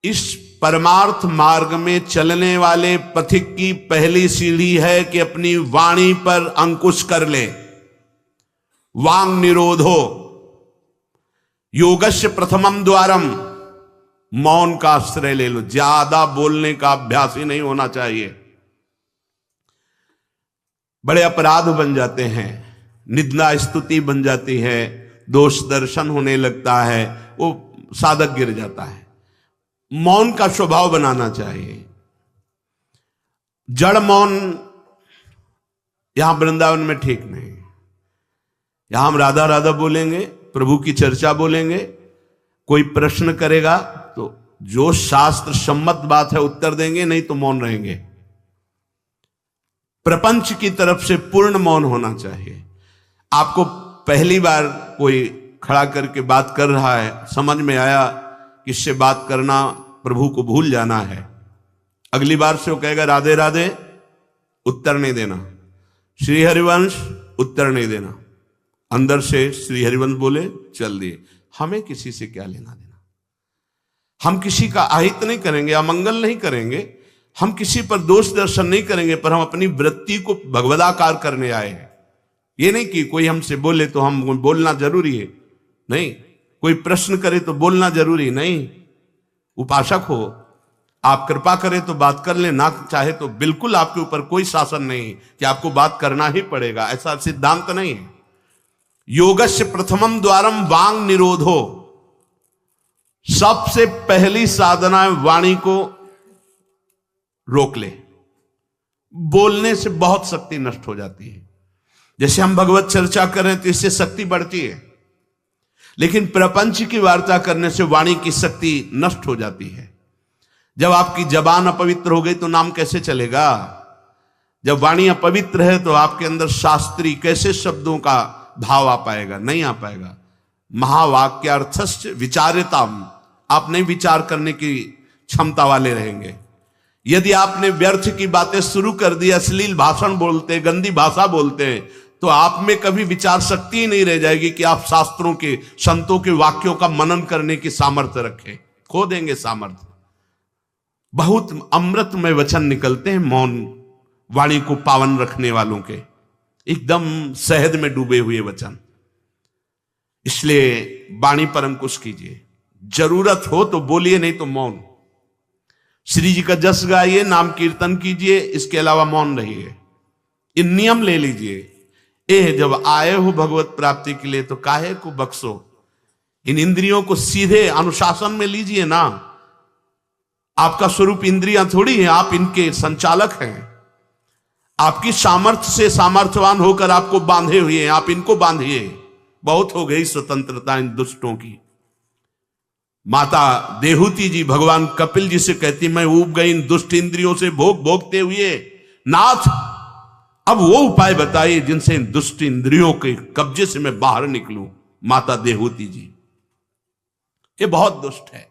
इस परमार्थ मार्ग में चलने वाले पथिक की पहली सीढ़ी है कि अपनी वाणी पर अंकुश कर ले। वांग निरोधो योगस्य प्रथमम द्वारम, मौन का आश्रय ले लो। ज्यादा बोलने का अभ्यास ही नहीं होना चाहिए। बड़े अपराध बन जाते हैं, निंदा स्तुति बन जाती है, दोष दर्शन होने लगता है, वो साधक गिर जाता है। मौन का स्वभाव बनाना चाहिए। जड़ मौन यहां वृंदावन में ठीक नहीं। यहां हम राधा राधा बोलेंगे, प्रभु की चर्चा बोलेंगे, कोई प्रश्न करेगा तो जो शास्त्र सम्मत बात है उत्तर देंगे, नहीं तो मौन रहेंगे। प्रपंच की तरफ से पूर्ण मौन होना चाहिए। आपको पहली बार कोई खड़ा करके बात कर रहा है, समझ में आया कि इससे बात करना प्रभु को भूल जाना है, अगली बार से वो कहेगा राधे राधे, उत्तर नहीं देना। श्री हरिवंश, उत्तर नहीं देना। अंदर से श्री हरिवंश बोले, चल दिए। हमें किसी से क्या लेना देना। हम किसी का अहित नहीं करेंगे, अमंगल नहीं करेंगे, हम किसी पर दोष दर्शन नहीं करेंगे, पर हम अपनी वृत्ति को भगवदाकार करने आए हैं। ये नहीं कि कोई हमसे बोले तो हम बोलना जरूरी है, नहीं। कोई प्रश्न करे तो बोलना जरूरी नहीं। उपासक हो, आप कृपा करें तो बात कर ले, ना चाहे तो बिल्कुल आपके ऊपर कोई शासन नहीं कि आपको बात करना ही पड़ेगा, ऐसा सिद्धांत नहीं है। योगस्य प्रथमम द्वारम वांग निरोधो, सबसे पहली साधना है वाणी को रोक ले। बोलने से बहुत शक्ति नष्ट हो जाती है। जैसे हम भगवत चर्चा करें तो इससे शक्ति बढ़ती है, लेकिन प्रपंच की वार्ता करने से वाणी की शक्ति नष्ट हो जाती है। जब आपकी जबान अपवित्र हो गई तो नाम कैसे चलेगा? जब वाणी अपवित्र है तो आपके अंदर शास्त्री कैसे शब्दों का भाव आ पाएगा? नहीं आ पाएगा। महावाक्यार्थस्य विचारिताम, आप नहीं विचार करने की क्षमता वाले रहेंगे। यदि आपने व्यर्थ की बातें शुरू कर दी, अश्लील भाषण बोलते, गंदी भाषा बोलते, तो आप में कभी विचार शक्ति ही नहीं रह जाएगी कि आप शास्त्रों के, संतों के वाक्यों का मनन करने की सामर्थ्य रखें। खो देंगे सामर्थ्य। बहुत अमृतमय वचन निकलते हैं मौन वाणी को पावन रखने वालों के, एकदम शहद में डूबे हुए वचन। इसलिए वाणी पर अंकुश कीजिए। जरूरत हो तो बोलिए, नहीं तो मौन। श्री जी का जस गाइए, नाम कीर्तन कीजिए, इसके अलावा मौन रहिए। इन नियम ले लीजिए। जब आए हो भगवत प्राप्ति के लिए तो काहे को बख्शो। इन इंद्रियों को सीधे अनुशासन में लीजिए ना। आपका स्वरूप इंद्रियां थोड़ी है, आप इनके संचालक हैं। आपकी सामर्थ्य से सामर्थ्यवान होकर आपको बांधे हुए हैं, आप इनको बांधिए। बहुत हो गई स्वतंत्रता इन दुष्टों की। माता देहूती जी भगवान कपिल जी से कहती, मैं ऊब गई इन दुष्ट इंद्रियों से भोगते हुए, नाथ अब वो उपाय बताइए जिनसे इन दुष्ट इंद्रियों के कब्जे से मैं बाहर निकलूं। माता देहूती जी, ये बहुत दुष्ट है।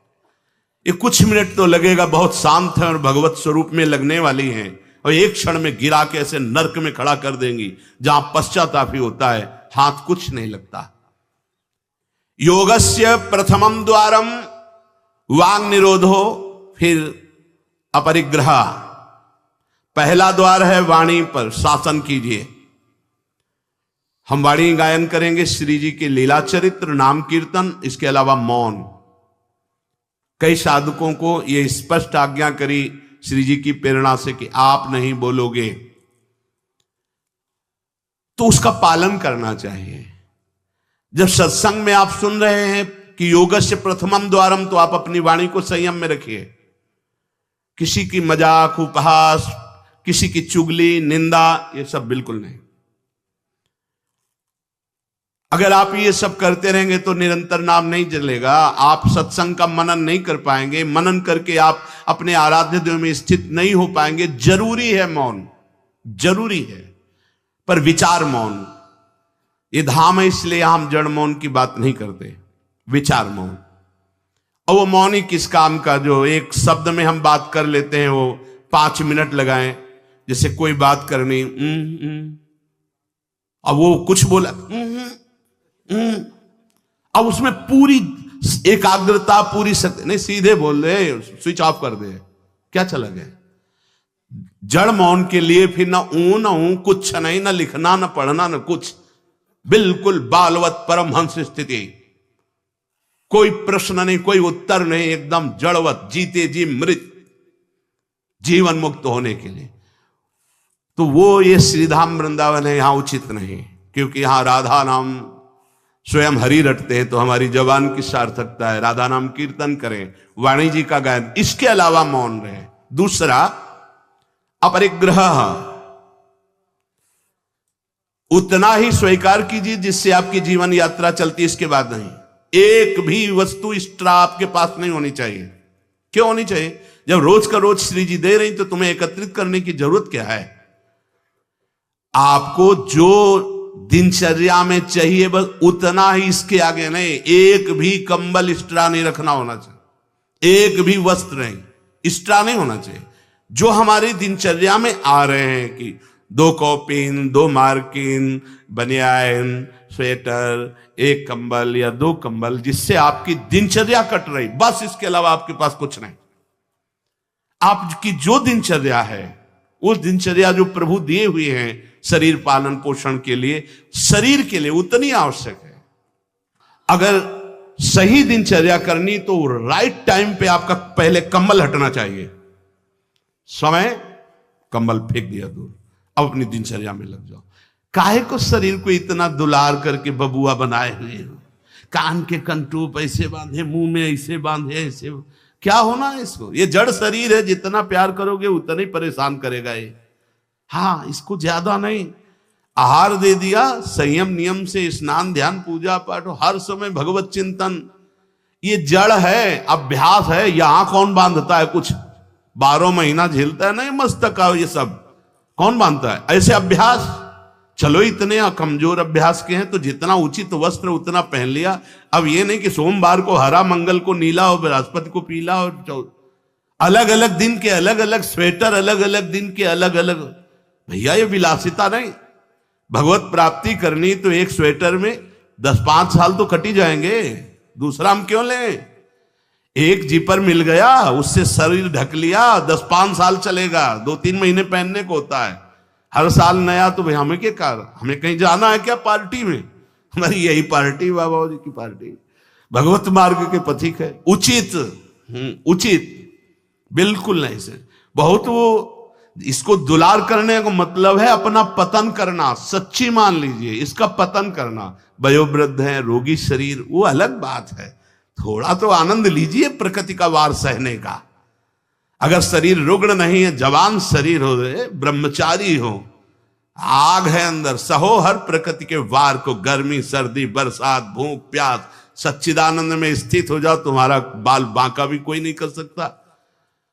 ये कुछ मिनट तो लगेगा, बहुत शांत है और भगवत स्वरूप में लगने वाली हैं, और एक क्षण में गिरा के ऐसे नरक में खड़ा कर देंगी जहां पश्चाताप ही होता है, हाथ कुछ नहीं लगता। योगस्य प्रथमम द्वारम वांग निरोधो, फिर अपरिग्रह। पहला द्वार है वाणी पर शासन कीजिए। हम वाणी गायन करेंगे, श्री जी के लीला चरित्र, नाम कीर्तन, इसके अलावा मौन। कई साधकों को यह स्पष्ट आज्ञा करी श्री जी की प्रेरणा से कि आप नहीं बोलोगे, तो उसका पालन करना चाहिए। जब सत्संग में आप सुन रहे हैं कि योगस्य प्रथमम द्वारम, तो आप अपनी वाणी को संयम में रखिए। किसी की मजाक, उपहास, किसी की चुगली, निंदा, ये सब बिल्कुल नहीं। अगर आप ये सब करते रहेंगे तो निरंतर नाम नहीं चलेगा। आप सत्संग का मनन नहीं कर पाएंगे। मनन करके आप अपने आराध्य देव में स्थित नहीं हो पाएंगे। जरूरी है मौन, जरूरी है, पर विचार मौन। ये धाम है, इसलिए हम जड़ मौन की बात नहीं करते, विचार मौन। और वो मौन ही किस काम का जो एक शब्द में हम बात कर लेते हैं, वो 5 मिनट लगाएं। जैसे कोई बात करनी, अब वो कुछ बोला, अब उसमें पूरी एकाग्रता पूरी शक्ति नहीं, सीधे बोल दे, स्विच ऑफ कर दे, क्या चला गया। जड़ मौन के लिए फिर ना ऊ ना ऊ, कुछ नहीं, ना लिखना ना पढ़ना ना कुछ, बिल्कुल बालवत परमहंस स्थिति, कोई प्रश्न नहीं, कोई उत्तर नहीं, एकदम जड़वत, जीते जी मृत, जीवन मुक्त होने के लिए। तो वो ये श्रीधाम वृंदावन है, यहां उचित नहीं, क्योंकि यहां राधा नाम स्वयं हरि रटते हैं, तो हमारी जबान की सार्थकता है, राधा नाम कीर्तन करें, वाणी जी का गायन, इसके अलावा मौन रहे। दूसरा, अपरिग्रह, उतना ही स्वीकार कीजिए जिससे आपकी जीवन यात्रा चलती, इसके बाद नहीं। एक भी वस्तु एक्स्ट्रा आपके पास नहीं होनी चाहिए। क्यों होनी चाहिए? जब रोज का रोज श्री जी दे रही तो तुम्हें एकत्रित करने की जरूरत क्या है? आपको जो दिनचर्या में चाहिए बस उतना ही, इसके आगे नहीं। एक भी कंबल एक्स्ट्रा नहीं रखना होना चाहिए, एक भी वस्त्र नहीं एक्स्ट्रा नहीं होना चाहिए। जो हमारी दिनचर्या में आ रहे हैं कि 2 कॉपिन, 2 मार्किन, बनियान, स्वेटर, 1 कंबल या 2 कंबल, जिससे आपकी दिनचर्या कट रही, बस इसके अलावा आपके पास कुछ नहीं। आपकी जो दिनचर्या है, वो दिनचर्या जो प्रभु दिए हुए हैं शरीर पालन पोषण के लिए, शरीर के लिए उतनी आवश्यक है। अगर सही दिनचर्या करनी तो राइट टाइम पे आपका पहले कंबल हटना चाहिए। समय कंबल फेंक दिया दूर, अब अपनी दिनचर्या में लग जाओ। काहे को शरीर को इतना दुलार करके बबुआ बनाए हुए हो, कान के कंटूप ऐसे बांधे, मुंह में ऐसे बांधे, ऐसे क्या होना है इसको? ये जड़ शरीर है, जितना प्यार करोगे उतना ही परेशान करेगा ये। हाँ, इसको ज्यादा नहीं, आहार दे दिया, संयम नियम से स्नान ध्यान पूजा पाठ, हर समय भगवत चिंतन, ये जड़ है, अभ्यास है। यहां कौन बांधता है कुछ? 12 महीना झेलता है नहीं मस्तक का, ये सब कौन बांधता है? ऐसे अभ्यास, चलो इतने कमजोर अभ्यास के हैं तो जितना उचित वस्त्र उतना पहन लिया। अब ये नहीं कि सोमवार को हरा, मंगल को नीला और बृहस्पति को पीला, और अलग अलग दिन के अलग अलग स्वेटर, अलग अलग दिन के अलग अलग। भैया ये विलासिता नहीं। भगवत प्राप्ति करनी तो एक स्वेटर में 10-5 साल तो कटी जाएंगे, दूसरा हम क्यों लें? एक जीपर मिल गया, उससे शरीर ढक लिया, 10-5 साल चलेगा, 2-3 महीने पहनने को होता है। हर साल नया तो भाई हमें क्या कार, हमें कहीं जाना है क्या पार्टी में? हमारी यही पार्टी, बाबा जी की पार्टी, भगवत मार्ग के पथिक है। उचित उचित बिल्कुल नहीं से बहुत, वो इसको दुलार करने का मतलब है अपना पतन करना। सच्ची मान लीजिए, इसका पतन करना। वयोवृद्ध है, रोगी शरीर, वो अलग बात है, थोड़ा तो आनंद लीजिए प्रकृति का वार सहने का। अगर शरीर रुग्ण नहीं है, जवान शरीर हो, ब्रह्मचारी हो, आग है अंदर, सहो हर प्रकृति के वार को, गर्मी सर्दी बरसात भूख प्यास, सच्चिदानंद में स्थित हो जाओ, तुम्हारा बाल बांका भी कोई नहीं कर सकता।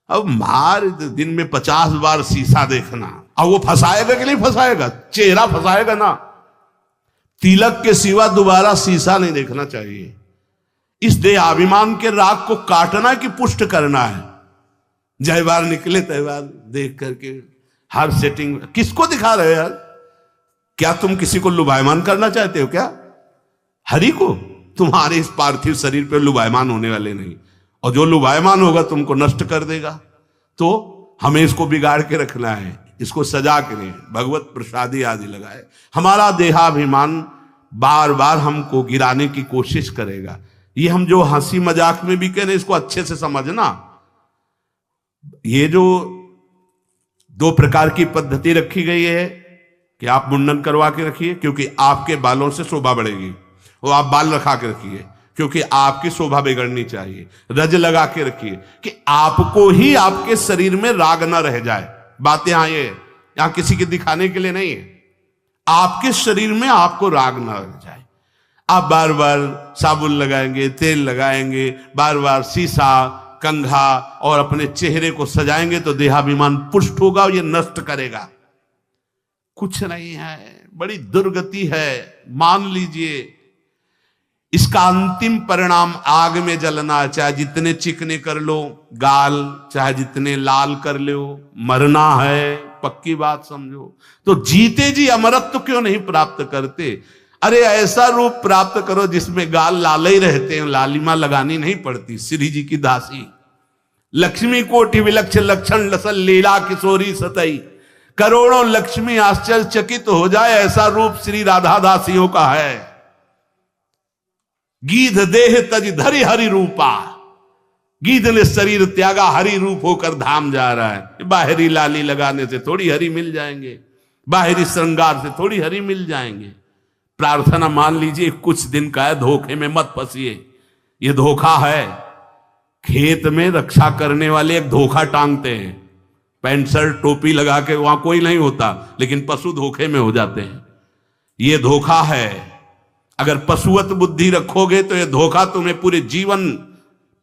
अब मार दिन में 50 बार शीशा देखना, अब वो फंसाएगा कि नहीं फंसाएगा? चेहरा फंसाएगा ना। तिलक के सिवा दोबारा शीशा नहीं देखना चाहिए। इस देहाभिमान के राग को काटना कि पुष्ट करना है? जय बार निकले तय बार देख करके हर सेटिंग, किसको दिखा रहे हो यार? क्या तुम किसी को लुभायमान करना चाहते हो क्या? हरि को? तुम्हारे इस पार्थिव शरीर पे लुभायमान होने वाले नहीं, और जो लुभायमान होगा तुमको नष्ट कर देगा। तो हमें इसको बिगाड़ के रखना है, इसको सजा के नहीं, भगवत प्रसादी आदि लगाए। हमारा देहाभिमान बार बार हमको गिराने की कोशिश करेगा। ये हम जो हंसी मजाक में भी कह रहे, इसको अच्छे से समझना। ये जो 2 प्रकार की पद्धति रखी गई है कि आप मुंडन करवा के रखिए क्योंकि आपके बालों से शोभा बढ़ेगी, और आप बाल रखा के रखिए क्योंकि आपकी शोभा बिगड़नी चाहिए। रज लगा के रखिए कि आपको ही आपके शरीर में राग ना रह जाए। बात यहां ये, यहां किसी के दिखाने के लिए नहीं है, आपके शरीर में आपको राग ना रह जाए। आप बार बार साबुन लगाएंगे, तेल लगाएंगे, बार बार शीशा कंघा और अपने चेहरे को सजाएंगे तो देहाभिमान पुष्ट होगा और ये नष्ट करेगा। कुछ नहीं है, बड़ी दुर्गति है, मान लीजिए। इसका अंतिम परिणाम आग में जलना, चाहे जितने चिकने कर लो गाल, चाहे जितने लाल कर लो, मरना है, पक्की बात समझो। तो जीते जी अमरत्व क्यों नहीं प्राप्त करते? अरे ऐसा रूप प्राप्त करो जिसमें गाल लाल ही रहते हैं, लालिमा लगानी नहीं पड़ती। श्री जी की दासी लक्ष्मी कोटि विलक्षण लक्षण लसल लीला किशोरी सतई, करोड़ों लक्ष्मी आश्चर्यचकित हो जाए ऐसा रूप श्री राधा दासियों का है। गीध देह तज धरि हरि रूपा, गीध ने शरीर त्यागा, हरि रूप होकर धाम जा रहा है। बाहरी लाली लगाने से थोड़ी हरि मिल जाएंगे, बाहरी श्रृंगार से थोड़ी हरि मिल जाएंगे। प्रार्थना मान लीजिए कुछ दिन का है, धोखे में मत फंसिए। ये धोखा है। खेत में रक्षा करने वाले एक धोखा टांगते हैं, पैंट शर्ट टोपी लगा के, वहां कोई नहीं होता, लेकिन पशु धोखे में हो जाते हैं। ये धोखा है। अगर पशुवत बुद्धि रखोगे तो ये धोखा तुम्हें पूरे जीवन,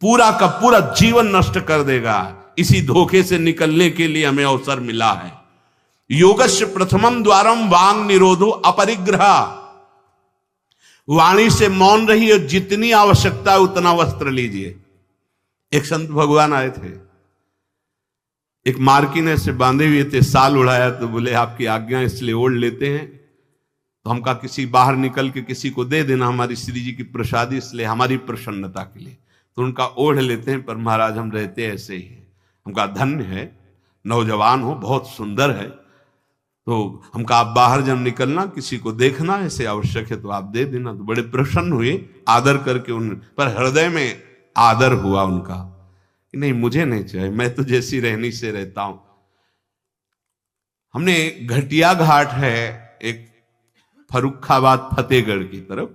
पूरा का पूरा जीवन नष्ट कर देगा। इसी धोखे से निकलने के लिए हमें अवसर मिला है। योगस्य प्रथमम द्वारम वांग निरोधो अपरिग्रह, वाणी से मौन रहिए, जितनी आवश्यकता है उतना वस्त्र लीजिए। एक संत भगवान आए थे, एक मार्किन ऐसे बांधे हुए थे, साल उड़ाया, तो बोले आपकी आज्ञा इसलिए ओढ़ लेते हैं। तो हम कहा किसी बाहर निकल के किसी को दे देना, हमारी श्री जी की प्रसादी, इसलिए हमारी प्रसन्नता के लिए। तो उनका ओढ़ लेते हैं, पर महाराज हम रहते ऐसे ही हैं। हम कहा धन्य है, नौजवान हो, बहुत सुंदर है। तो हम कहा आप बाहर जब निकलना किसी को देखना ऐसे आवश्यक है तो आप दे देना। तो बड़े प्रसन्न हुए, आदर करके उन पर हृदय में आदर हुआ उनका, नहीं मुझे नहीं चाहिए, मैं तो जैसी रहनी से रहता हूं। हमने घटिया घाट है एक फर्रुखाबाद फतेहगढ़ की तरफ,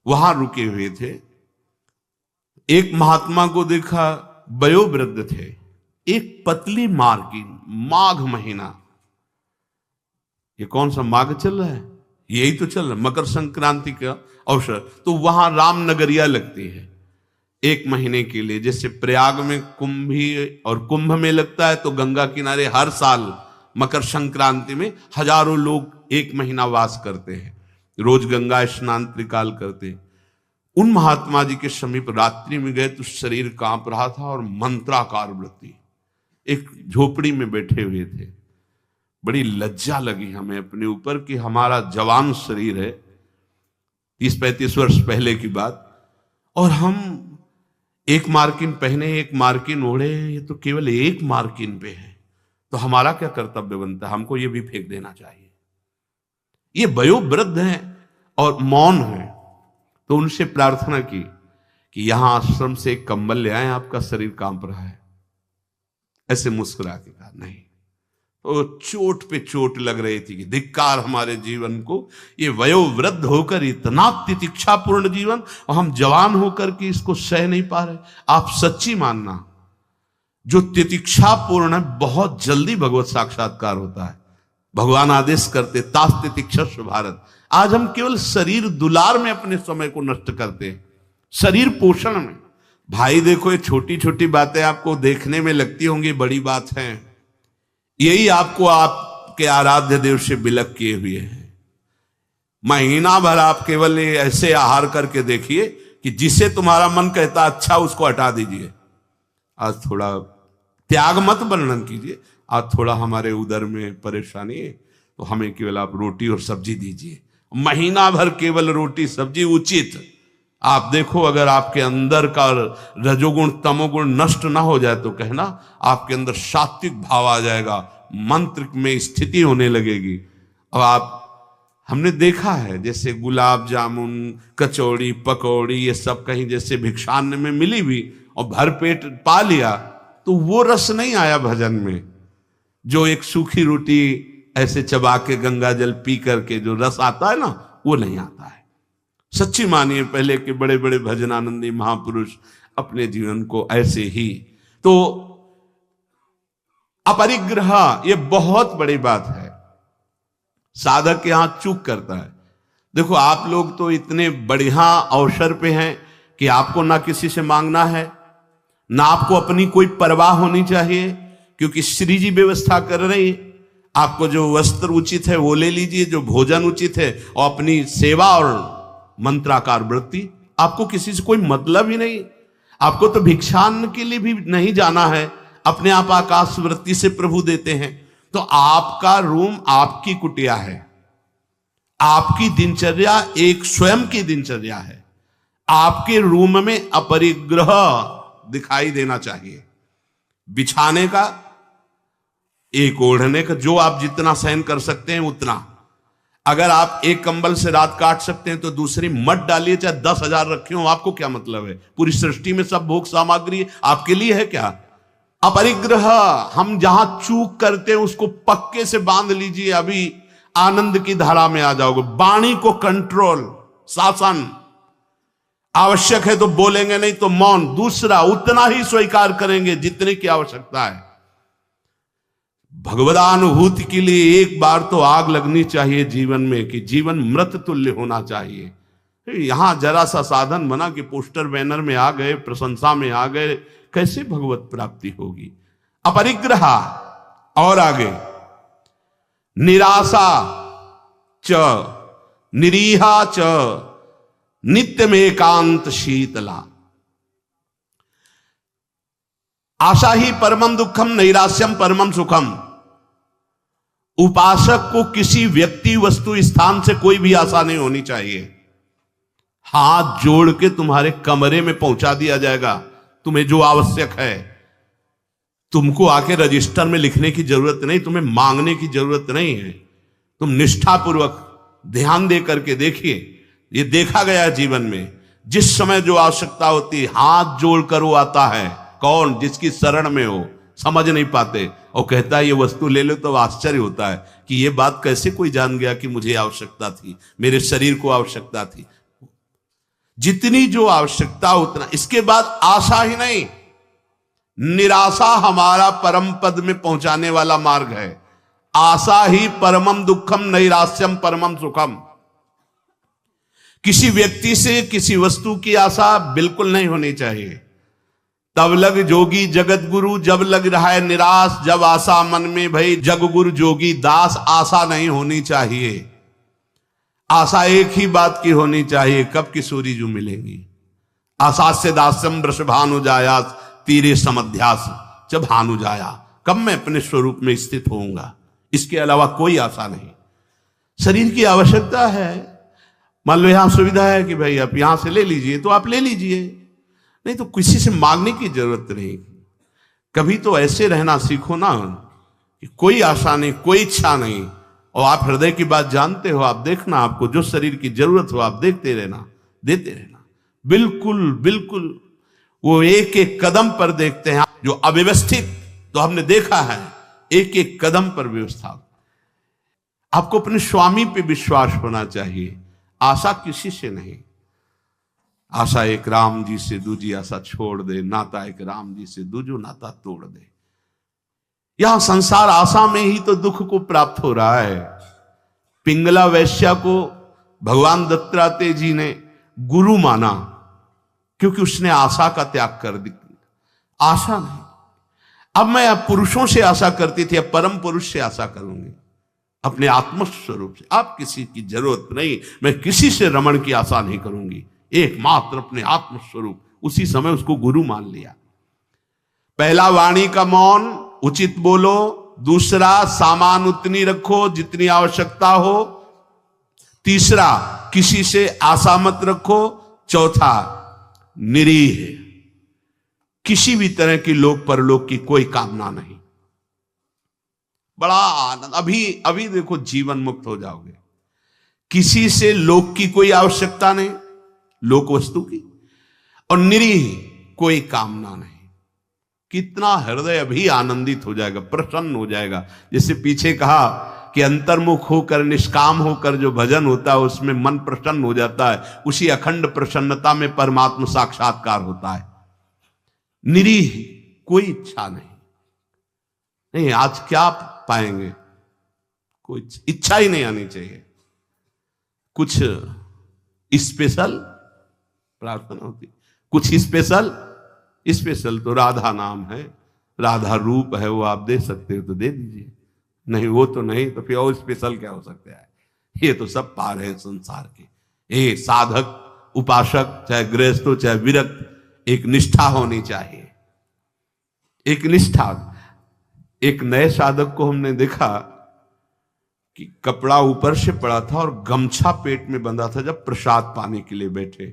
वहां रुके हुए थे। एक महात्मा को देखा, वयोवृद्ध थे, एक पतली मार्किन, माघ महीना, ये कौन सा माघ चल रहा है, यही तो चल रहा है, मकर संक्रांति का अवसर। तो वहां रामनगरिया लगती है 1 महीने के लिए। जैसे प्रयाग में कुंभी और कुंभ में लगता है, तो गंगा किनारे हर साल मकर संक्रांति में हजारों लोग 1 महीना वास करते हैं, रोज गंगा स्नान त्रिकाल करते। उन महात्मा जी के समीप रात्रि में गए तो शरीर कांप रहा था और मंत्राकार वृत्ति, एक झोपड़ी में बैठे हुए थे। बड़ी लज्जा लगी हमें अपने ऊपर कि हमारा जवान शरीर है, 30-35 वर्ष पहले की बात, और हम 1 मार्किन पहने, 1 मार्किन ओढ़े, ये तो केवल 1 मार्किन पे है, तो हमारा क्या कर्तव्य बनता है, हमको ये भी फेंक देना चाहिए। ये वयोवृद्ध हैं और मौन है। तो उनसे प्रार्थना की कि यहां आश्रम से एक कंबल ले आए, आपका शरीर कांप रहा है। ऐसे मुस्कुरा के कहा नहीं। तो चोट पे चोट लग रही थी कि धिक्कार हमारे जीवन को, ये वयोवृद्ध होकर इतना तितिक्षापूर्ण जीवन, और हम जवान होकर के इसको सह नहीं पा रहे। आप सच्ची मानना, जो तितिक्षापूर्ण है बहुत जल्दी भगवत साक्षात्कार होता है। भगवान आदेश करते तास तितिक्षस्व भारत। आज हम केवल शरीर दुलार में अपने समय को नष्ट करते हैं, शरीर पोषण में। भाई देखो, ये छोटी छोटी बातें आपको देखने में लगती होंगी बड़ी बात है, यही आपको आपके आराध्य देव से विलक किए हुए हैं। महीना भर आप केवल ऐसे आहार करके देखिए कि जिसे तुम्हारा मन कहता अच्छा उसको हटा दीजिए। आज थोड़ा त्याग मत वर्णन कीजिए, आज थोड़ा हमारे उदर में परेशानी है तो हमें केवल आप रोटी और सब्जी दीजिए। महीना भर केवल रोटी सब्जी उचित। आप देखो, अगर आपके अंदर का रजोगुण तमोगुण नष्ट ना हो जाए तो कहना आपके अंदर सात्विक भाव आ जाएगा, मंत्र में स्थिति होने लगेगी। अब आप, हमने देखा है जैसे गुलाब जामुन, कचौड़ी, पकौड़ी, ये सब कहीं जैसे भिक्षान्न में मिली भी और भरपेट पा लिया, तो वो रस नहीं आया भजन में। जो एक सूखी रोटी ऐसे चबा के गंगा जल पी करके जो रस आता है ना, वो नहीं आता है। सच्ची मानिए, पहले के बड़े बड़े भजनानंदी महापुरुष अपने जीवन को ऐसे ही। तो अपरिग्रह ये बहुत बड़ी बात है, साधक यहां चूक करता है। देखो, आप लोग तो इतने बढ़िया अवसर पे हैं कि आपको ना किसी से मांगना है, ना आपको अपनी कोई परवाह होनी चाहिए, क्योंकि श्री जी व्यवस्था कर रही है। आपको जो वस्त्र उचित है वो ले लीजिए, जो भोजन उचित है, और अपनी सेवा और मंत्राकार वृत्ति। आपको किसी से कोई मतलब ही नहीं। आपको तो भिक्षान्न के लिए भी नहीं जाना है, अपने आप आकाश वृत्ति से प्रभु देते हैं। तो आपका रूम आपकी कुटिया है, आपकी दिनचर्या एक स्वयं की दिनचर्या है। आपके रूम में अपरिग्रह दिखाई देना चाहिए। बिछाने का, एक ओढ़ने का, जो आप जितना सहन कर सकते हैं उतना। अगर आप एक कंबल से रात काट सकते हैं तो दूसरी मत डालिए, चाहे 10,000 रखे हो, आपको क्या मतलब है? पूरी सृष्टि में सब भोग सामग्री आपके लिए है क्या? अपरिग्रह, हम जहां चूक करते हैं उसको पक्के से बांध लीजिए, अभी आनंद की धारा में आ जाओगे। वाणी को कंट्रोल, शासन। आवश्यक है तो बोलेंगे, नहीं तो मौन। दूसरा, उतना ही स्वीकार करेंगे जितने की आवश्यकता है। भगवदानुभूति के लिए एक बार तो आग लगनी चाहिए जीवन में, कि जीवन मृत तुल्य होना चाहिए। यहां जरा सा साधन बना कि पोस्टर बैनर में आ गए, प्रशंसा में आ गए, कैसे भगवत प्राप्ति होगी? अपरिग्रह। और आगे, निराशा च निरीहा च नित्यमेकांत शीतला। आशा ही परमम दुखम, नैराश्यम परमम सुखम। उपासक को किसी व्यक्ति, वस्तु, स्थान से कोई भी आशा नहीं होनी चाहिए। हाथ जोड़ के तुम्हारे कमरे में पहुंचा दिया जाएगा तुम्हें जो आवश्यक है। तुमको आके रजिस्टर में लिखने की जरूरत नहीं, तुम्हें मांगने की जरूरत नहीं है। तुम निष्ठापूर्वक ध्यान दे करके देखिए, ये देखा गया जीवन में, जिस समय जो आवश्यकता होती है हाथ जोड़कर वो आता है। कौन? जिसकी शरण में हो। समझ नहीं पाते और कहता है ये वस्तु ले लो, तो आश्चर्य होता है कि ये बात कैसे कोई जान गया कि मुझे आवश्यकता थी, मेरे शरीर को आवश्यकता थी। जितनी जो आवश्यकता उतना। इसके बाद आशा ही नहीं, निराशा हमारा परम पद में पहुंचाने वाला मार्ग है। आशा ही परमम दुखम, नैराश्यम परमम सुखम। किसी व्यक्ति से, किसी वस्तु की आशा बिल्कुल नहीं होनी चाहिए। तब लग जोगी जगत गुरु, जब लग रहा है निराश, जब आशा मन में भई जग गुरु जोगी दास। आशा नहीं होनी चाहिए। आशा एक ही बात की होनी चाहिए, कब किशोरी जो मिलेंगी। आशा से दास्यम वृषभानु जाया, तीरे समध्यास जब भानु जाया। कब मैं अपने स्वरूप में स्थित होऊंगा, इसके अलावा कोई आशा नहीं। शरीर की आवश्यकता है। मान लो यहां सुविधा है कि भाई आप यहां से ले लीजिए, तो आप ले लीजिए, नहीं तो किसी से मांगने की जरूरत नहीं। कभी तो ऐसे रहना सीखो ना कि कोई आशा नहीं, कोई इच्छा नहीं, और आप हृदय की बात जानते हो। आप देखना, आपको जो शरीर की जरूरत हो आप देखते रहना, देते रहना। बिल्कुल बिल्कुल वो एक एक कदम पर देखते हैं। जो अव्यवस्थित, तो हमने देखा है एक एक कदम पर व्यवस्था। आपको अपने स्वामी पे विश्वास होना चाहिए, आशा किसी से नहीं। आशा एक राम जी से दूजी आशा छोड़ दे, नाता एक राम जी से दूजो नाता तोड़ दे। यहां संसार आशा में ही तो दुख को प्राप्त हो रहा है। पिंगला वैश्या को भगवान दत्तात्रेय जी ने गुरु माना, क्योंकि उसने आशा का त्याग कर दी। आशा नहीं। अब मैं पुरुषों से आशा करती थी, अब परम पुरुष से आशा करूंगी, अपने आत्मस्वरूप से। अब किसी की जरूरत नहीं, मैं किसी से रमण की आशा नहीं करूंगी, एकमात्र अपने आत्मस्वरूप। उसी समय उसको गुरु मान लिया। पहला, वाणी का मौन, उचित बोलो। दूसरा, सामान उतनी रखो जितनी आवश्यकता हो। तीसरा, किसी से आशा मत रखो। चौथा, निरीह, किसी भी तरह की लोक परलोक की कोई कामना नहीं। बड़ा आनंद। अभी देखो, जीवन मुक्त हो जाओगे। किसी से लोक की कोई आवश्यकता नहीं, लोक वस्तु की, और निरीह, कोई कामना नहीं। कितना हृदय अभी आनंदित हो जाएगा, प्रसन्न हो जाएगा। जैसे पीछे कहा कि अंतर्मुख होकर, निष्काम होकर जो भजन होता है उसमें मन प्रसन्न हो जाता है। उसी अखंड प्रसन्नता में परमात्मा साक्षात्कार होता है। निरीह, कोई इच्छा नहीं। आज क्या पाएंगे? कोई इच्छा ही नहीं आनी चाहिए। कुछ स्पेशल प्रार्थना होती, कुछ स्पेशल तो राधा नाम है, राधा रूप है, वो आप दे सकते हो तो दे दीजिए। नहीं वो तो नहीं, तो फिर और स्पेशल क्या हो सकता है? ये तो सब पार है संसार के। ये साधक, उपासक, चाहे गृहस्थ हो चाहे विरक्त, एक निष्ठा होनी चाहिए। एक निष्ठा। एक नए साधक को हमने देखा कि कपड़ा ऊपर से पड़ा था और गमछा पेट में बंधा था। जब प्रसाद पाने के लिए बैठे,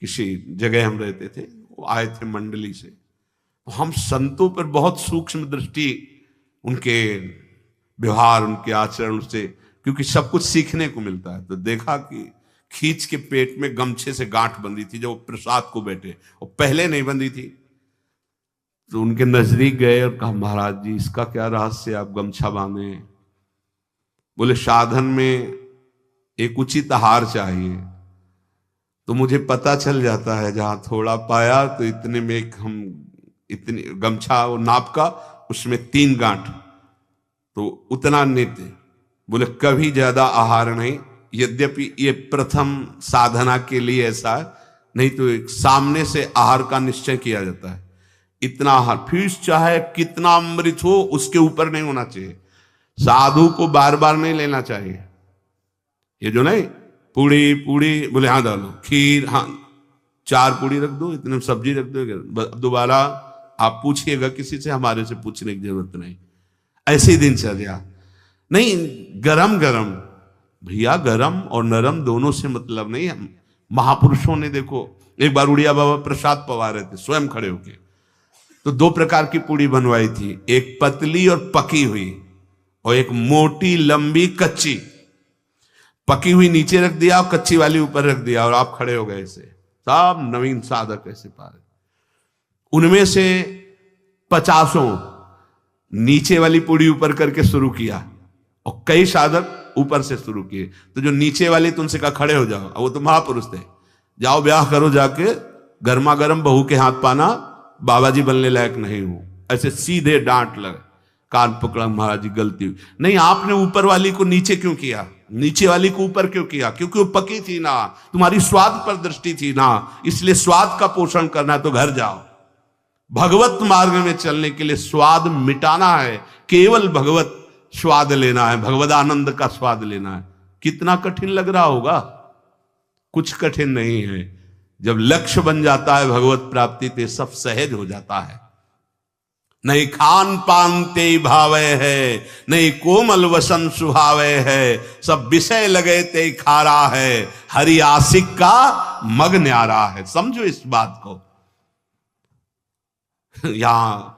किसी जगह हम रहते थे, वो आए थे मंडली से, तो हम संतों पर बहुत सूक्ष्म दृष्टि, उनके व्यवहार, उनके आचरण से, क्योंकि सब कुछ सीखने को मिलता है, तो देखा कि खींच के पेट में गमछे से गांठ बंधी थी जब वो प्रसाद को बैठे, और पहले नहीं बंधी थी। तो उनके नजदीक गए और कहा, महाराज जी इसका क्या रहस्य, आप गमछा बांधे? बोले साधन में एक उचित आहार चाहिए, तो मुझे पता चल जाता है जहां थोड़ा पाया तो इतने में एक हम इतनी गमछा वो नाप का, उसमें 3 गांठ, तो उतना नित्य। बोले कभी ज्यादा आहार नहीं, यद्यपि ये प्रथम साधना के लिए ऐसा है, नहीं तो एक सामने से आहार का निश्चय किया जाता है, इतना आहार, फिर चाहे कितना अमृत हो उसके ऊपर नहीं होना चाहिए। साधु को बार बार नहीं लेना चाहिए। ये जो नहीं पूड़ी पूड़ी, बोले हाँ डालो, खीर हाँ 4 पूड़ी रख दो, इतने में सब्जी रख दो, दोबारा आप पूछिएगा किसी से, हमारे से पूछने की जरूरत नहीं। ऐसे ही दिनचर्या नहीं, गरम गरम भैया, गरम और नरम दोनों से मतलब नहीं। हम महापुरुषों ने देखो, एक बार उड़िया बाबा प्रसाद पवा रहे थे स्वयं खड़े होके, तो 2 प्रकार की पूड़ी बनवाई थी, एक पतली और पकी हुई, और एक मोटी लंबी कच्ची। पकी हुई नीचे रख दिया और कच्ची वाली ऊपर रख दिया, और आप खड़े हो गए ऐसे, सब नवीन साधक ऐसे पारे। उनमें से 50 नीचे वाली पूड़ी ऊपर करके शुरू किया, और कई साधक ऊपर से शुरू किए। तो जो नीचे वाली, तुमसे कहा खड़े हो जाओ, वो तो महापुरुष थे, जाओ ब्याह करो जाके, गर्मा गर्म बहू के हाथ पाना, बाबा जी बनने लायक नहीं हो, ऐसे सीधे डांट लगे। कान पकड़ा, महाराज जी गलती हुई। नहीं, आपने ऊपर वाली को नीचे क्यों किया, नीचे वाली को ऊपर क्यों किया? क्योंकि वो पकी थी ना, तुम्हारी स्वाद पर दृष्टि थी ना, इसलिए स्वाद का पोषण करना है तो घर जाओ। भगवत मार्ग में चलने के लिए स्वाद मिटाना है, केवल भगवत स्वाद लेना है, भगवत आनंद का स्वाद लेना है। कितना कठिन लग रहा होगा? कुछ कठिन नहीं है। जब लक्ष्य बन जाता है भगवत प्राप्ति, तो सब सहज हो जाता है। नहीं खान पान ते भावे है, नहीं कोमल वसन सुहावे है, सब विषय लगे ते खारा है, हरि आशिक का मग न्यारा है। समझो इस बात को। यहां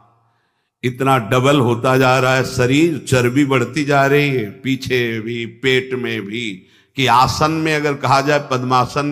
इतना डबल होता जा रहा है शरीर, चर्बी बढ़ती जा रही है, पीछे भी पेट में भी, कि आसन में अगर कहा जाए पद्मासन